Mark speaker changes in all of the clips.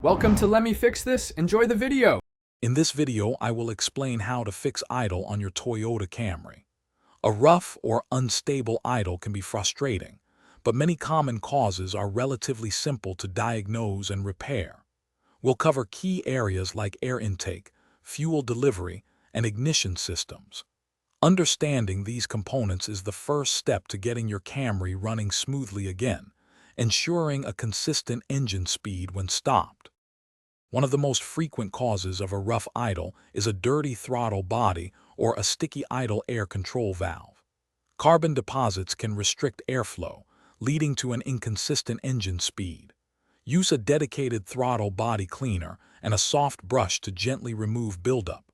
Speaker 1: Welcome to Let Me Fix This. Enjoy the video.
Speaker 2: In this video, I will explain how to fix idle on your Toyota Camry. A rough or unstable idle can be frustrating, but many common causes are relatively simple to diagnose and repair. We'll cover key areas like air intake, fuel delivery, and ignition systems. Understanding these components is the first step to getting your Camry running smoothly again, ensuring a consistent engine speed when stopped. One of the most frequent causes of a rough idle is a dirty throttle body or a sticky idle air control valve. Carbon deposits can restrict airflow, leading to an inconsistent engine speed. Use a dedicated throttle body cleaner and a soft brush to gently remove buildup.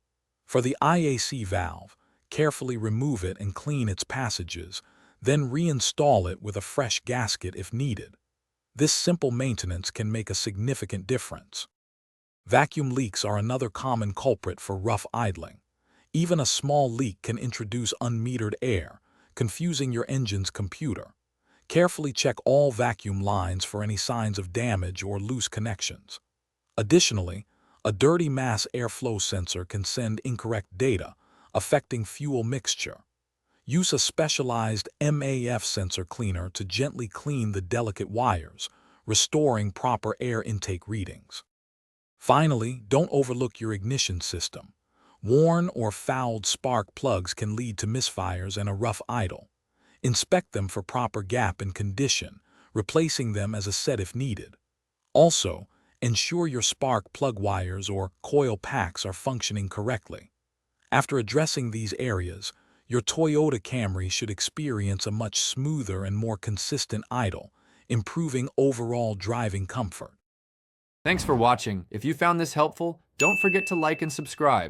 Speaker 2: For the IAC valve, carefully remove it and clean its passages, then reinstall it with a fresh gasket if needed. This simple maintenance can make a significant difference. Vacuum leaks are another common culprit for rough idling. Even a small leak can introduce unmetered air, confusing your engine's computer. Carefully check all vacuum lines for any signs of damage or loose connections. Additionally, a dirty mass airflow sensor can send incorrect data, affecting fuel mixture. Use a specialized MAF sensor cleaner to gently clean the delicate wires, restoring proper air intake readings. Finally, don't overlook your ignition system. Worn or fouled spark plugs can lead to misfires and a rough idle. Inspect them for proper gap and condition, replacing them as a set if needed. Also, ensure your spark plug wires or coil packs are functioning correctly. After addressing these areas, your Toyota Camry should experience a much smoother and more consistent idle, improving overall driving comfort.
Speaker 1: Thanks for watching. If you found this helpful, don't forget to like and subscribe.